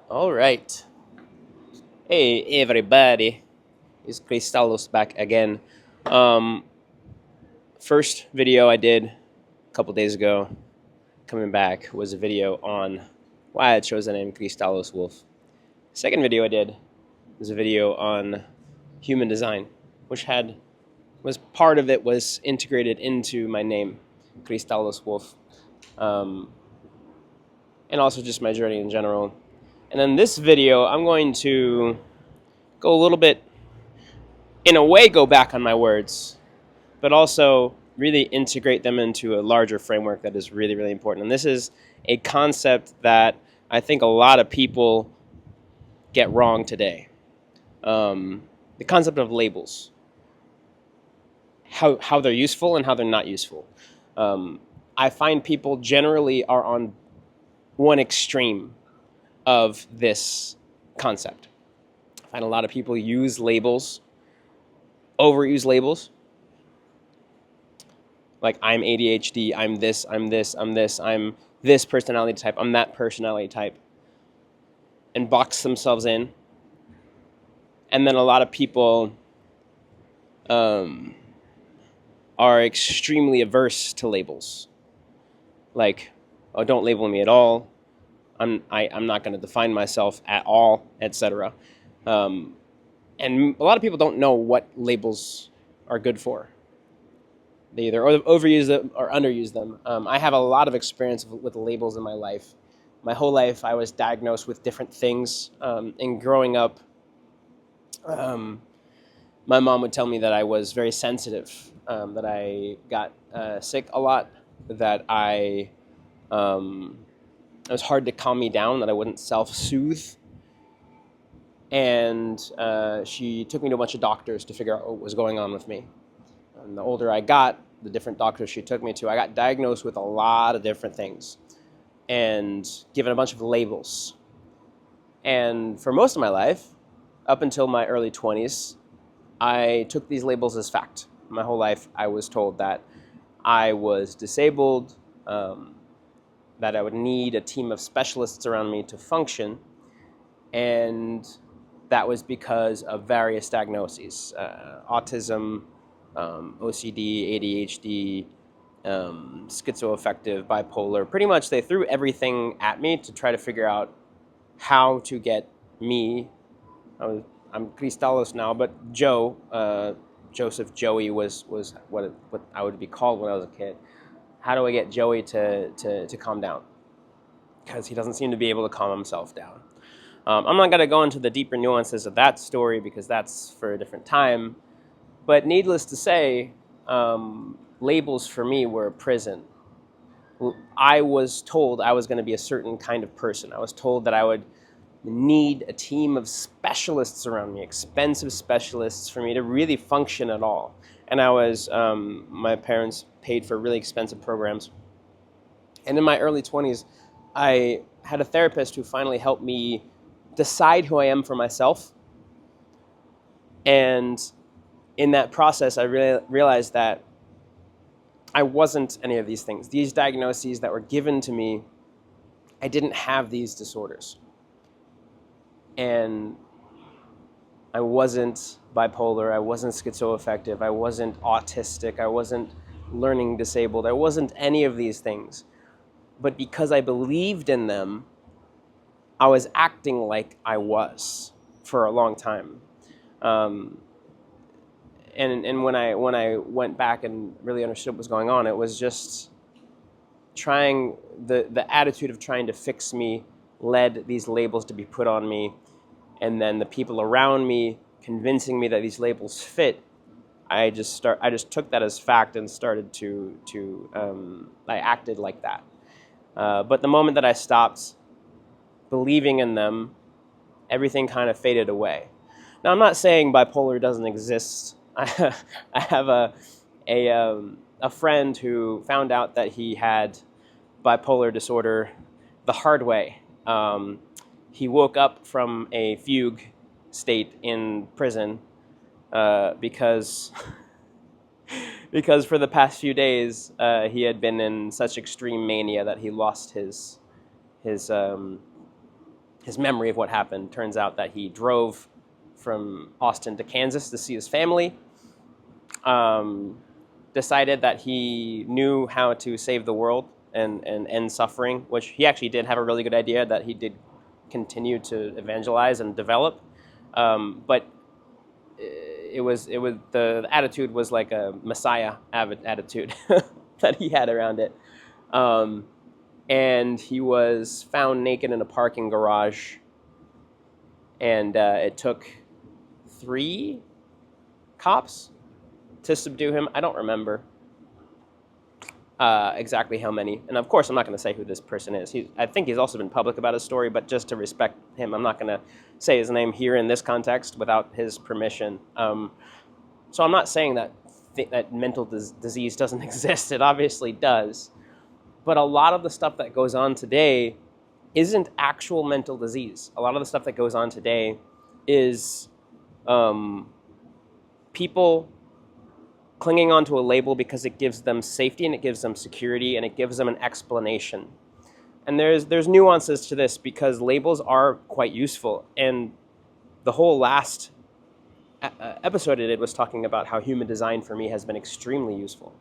All right. Hey, everybody. It's Cristallos back again. Um, First video I did a couple days ago, coming back, was a video on why I chose the name Cristallos Wolf. Second video I did was a video on human design, which was part of it was integrated into my name, Cristallos Wolf, um, and also just my journey in general. And then this video, I'm going to go a little bit, in a way, go back on my words, but also really integrate them into a larger framework that is really, really important. And this is a concept that I think a lot of people get wrong today. The concept of labels, how they're useful and how they're not useful. Um, I find people generally are on one extreme of this concept. I find a lot of people use labels, overuse labels, like I'm ADHD, I'm this, I'm this, I'm this, I'm this personality type, I'm that personality type, and box themselves in. And then a lot of people um, are extremely averse to labels, like, oh, don't label me at all. I'm not going to define myself at all, etc. And a lot of people don't know what labels are good for. They either overuse them or underuse them. I have a lot of experience with labels in my life. My whole life, I was diagnosed with different things. And growing up, um, my mom would tell me that I was very sensitive, that I got sick a lot, that it was hard to calm me down, that I wouldn't self-soothe. And she took me to a bunch of doctors to figure out what was going on with me. And the older I got, the different doctors she took me to, I got diagnosed with a lot of different things and given a bunch of labels. And for most of my life, up until my early 20s, I took these labels as fact. My whole life, I was told that I was disabled, that I would need a team of specialists around me to function, and that was because of various diagnoses, autism, OCD, ADHD, schizoaffective, bipolar. Pretty much they threw everything at me to try to figure out how to get me. I'm Cristallos now, but Joseph Joey was what I would be called when I was a kid. How do I get Joey to calm down? Because he doesn't seem to be able to calm himself down. I'm not going to go into the deeper nuances of that story because that's for a different time. But needless to say, labels for me were a prison. I was told I was going to be a certain kind of person. I was told that I would need a team of specialists around me, expensive specialists for me to really function at all. And my parents paid for really expensive programs. And in my early 20s, I had a therapist who finally helped me decide who I am for myself. And in that process, I realized that I wasn't any of these things. These diagnoses that were given to me, I didn't have these disorders. And I wasn't bipolar, I wasn't schizoaffective, I wasn't autistic, I wasn't learning disabled, I wasn't any of these things. But because I believed in them, I was acting like I was for a long time. And when I went back and really understood what was going on, it was just trying the attitude of trying to fix me led these labels to be put on me, and then the people around me convincing me that these labels fit. I just took that as fact and started I acted like that. But the moment that I stopped believing in them, everything kind of faded away. Now, I'm not saying bipolar doesn't exist. I have a friend who found out that he had bipolar disorder the hard way. He woke up from a fugue state in prison because because for the past few days he had been in such extreme mania that he lost his his memory of what happened. Turns out that he drove from Austin to Kansas to see his family. Decided that he knew how to save the world and end suffering, which he actually did have a really good idea that he did continue to evangelize and develop. But it was the attitude was like a Messiah attitude that he had around it. And he was found naked in a parking garage, and it took 3 cops to subdue him. I don't remember exactly how many. And of course, I'm not going to say who this person is. I think he's also been public about his story, but just to respect him, I'm not going to say his name here in this context without his permission. So I'm not saying that that mental disease doesn't exist. It obviously does. But a lot of the stuff that goes on today isn't actual mental disease. A lot of the stuff that goes on today is people clinging onto a label because it gives them safety and it gives them security and it gives them an explanation. And there's nuances to this because labels are quite useful. And the whole last episode I did was talking about how human design for me has been extremely useful.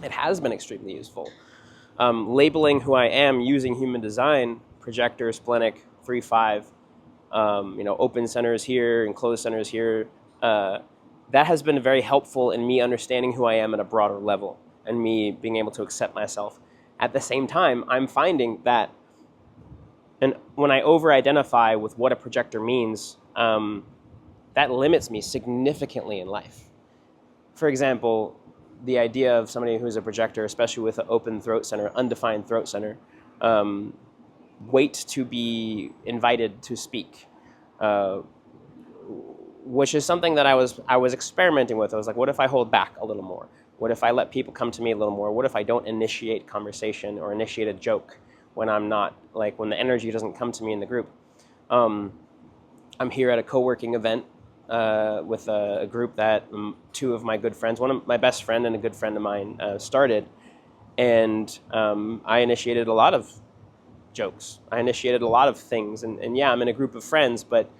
It has been extremely useful. Labeling who I am using human design, projector, splenic, 3-5, open centers here and closed centers here, that has been very helpful in me understanding who I am at a broader level and me being able to accept myself. At the same time, I'm finding that, and when I over-identify with what a projector means, that limits me significantly in life. For example, the idea of somebody who's a projector, especially with an open throat center, undefined throat center, wait to be invited to speak, which is something that I was experimenting with. I was like, what if I hold back a little more? What if I let people come to me a little more? What if I don't initiate conversation or initiate a joke when I'm not, like when the energy doesn't come to me in the group? I'm here at a co-working event with a group that 2 of my good friends, one of my best friend and a good friend of mine started. And I initiated a lot of jokes. I initiated a lot of things. And yeah, I'm in a group of friends, but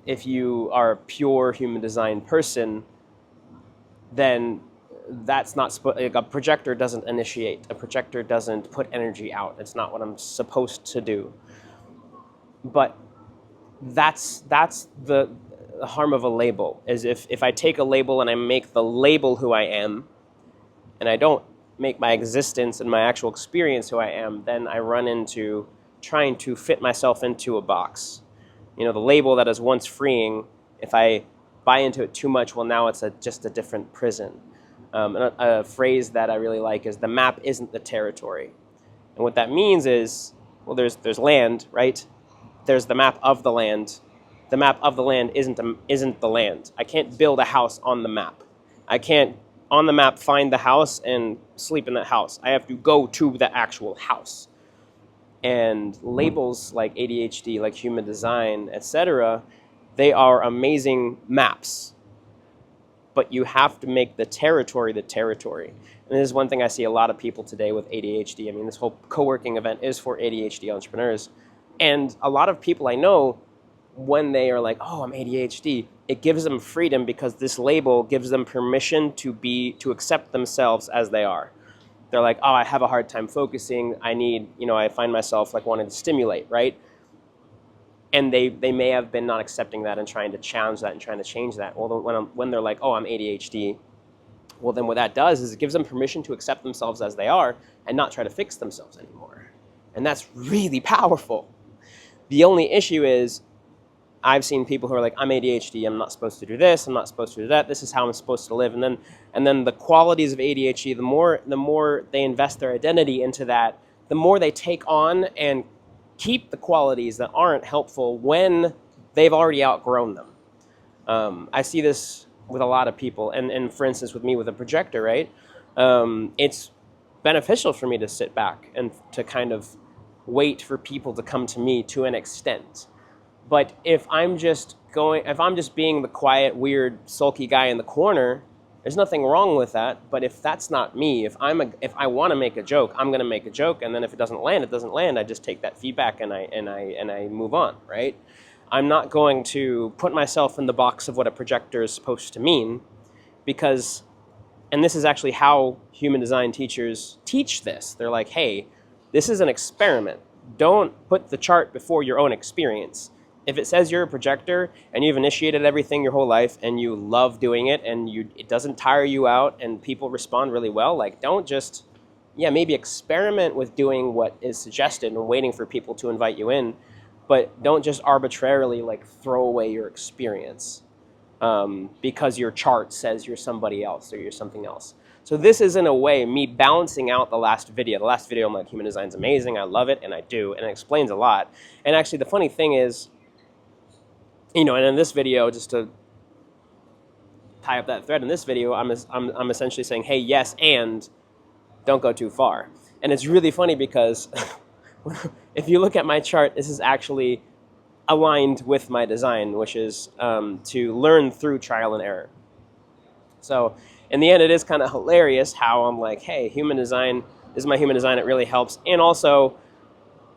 if you are a pure human design person, then that's not like a projector doesn't initiate. A projector doesn't put energy out. It's not what I'm supposed to do. But that's the harm of a label, is if I take a label and I make the label who I am, and I don't make my existence and my actual experience who I am, then I run into trying to fit myself into a box. The label that is once freeing, if I buy into it too much, well, now it's just a different prison. And a phrase that I really like is the map isn't the territory. And what that means is, well, there's land, right? There's the map of the land. The map of the land isn't the land. I can't build a house on the map. I can't, on the map, find the house and sleep in that house. I have to go to the actual house. And labels like ADHD, like human design, etc., they are amazing maps. But you have to make the territory the territory. And this is one thing I see a lot of people today with ADHD. I mean, this whole co-working event is for ADHD entrepreneurs. And a lot of people I know, when they are like, oh, I'm ADHD, it gives them freedom because this label gives them permission to accept themselves as they are. They're like, oh, I have a hard time focusing. I find myself like wanting to stimulate, right? And they may have been not accepting that and trying to challenge that and trying to change that. Well, when they're like, oh, I'm ADHD, well, then what that does is it gives them permission to accept themselves as they are and not try to fix themselves anymore. And that's really powerful. The only issue is I've seen people who are like, I'm ADHD, I'm not supposed to do this, I'm not supposed to do that, this is how I'm supposed to live. And then the qualities of ADHD, the more they invest their identity into that, the more they take on and keep the qualities that aren't helpful when they've already outgrown them. I see this with a lot of people, and for instance, with me with a projector, right? It's beneficial for me to sit back and to kind of wait for people to come to me to an extent. But if I'm just being the quiet, weird, sulky guy in the corner, There's nothing wrong with that, but if that's not me, if I want to make a joke, I'm going to make a joke, and then if it doesn't land, it doesn't land. I just take that feedback and I move on, right? I'm not going to put myself in the box of what a projector is supposed to mean, because, and this is actually how human design teachers teach this. They're like, hey, this is an experiment. Don't put the chart before your own experience. If it says you're a projector and you've initiated everything your whole life and you love doing it and it doesn't tire you out and people respond really well, like, don't just, maybe experiment with doing what is suggested and waiting for people to invite you in, but don't just arbitrarily like throw away your experience because your chart says you're somebody else or you're something else. So this is, in a way, me balancing out the last video. The last video, I'm like, human design's amazing, I love it, and I do, and it explains a lot. And actually, the funny thing is, and in this video, just to tie up that thread, in this video, I'm essentially saying, hey, yes, and don't go too far. And it's really funny because if you look at my chart, this is actually aligned with my design, which is to learn through trial and error. So in the end, it is kind of hilarious how I'm like, hey, human design, this is my human design, it really helps. And also,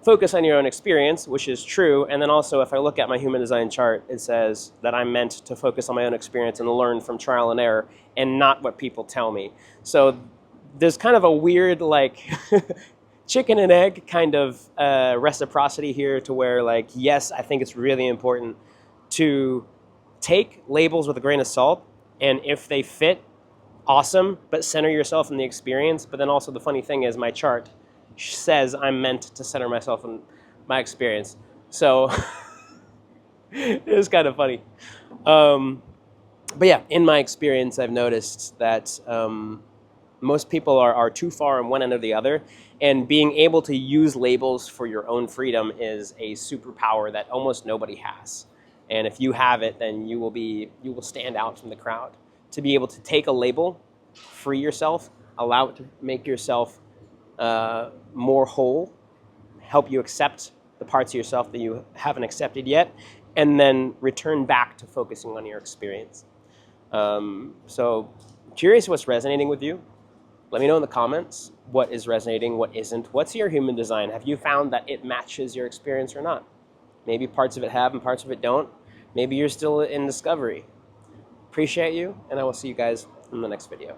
focus on your own experience, which is true. And then also, if I look at my human design chart, it says that I'm meant to focus on my own experience and learn from trial and error and not what people tell me. So there's kind of a weird, like, chicken and egg kind of reciprocity here, to where, like, yes, I think it's really important to take labels with a grain of salt, and if they fit, awesome, but center yourself in the experience. But then also, the funny thing is, my chart says I'm meant to center myself in my experience. So it is kind of funny. But yeah, in my experience, I've noticed that most people are too far on one end or the other, and being able to use labels for your own freedom is a superpower that almost nobody has. And if you have it, then you will stand out from the crowd. To be able to take a label, free yourself, allow it to make yourself more whole, help you accept the parts of yourself that you haven't accepted yet, and then return back to focusing on your experience. So curious what's resonating with you. Let me know in the comments what is resonating, what isn't. What's your human design? Have you found that it matches your experience or not? Maybe parts of it have and parts of it don't. Maybe you're still in discovery. Appreciate you, and I will see you guys in the next video.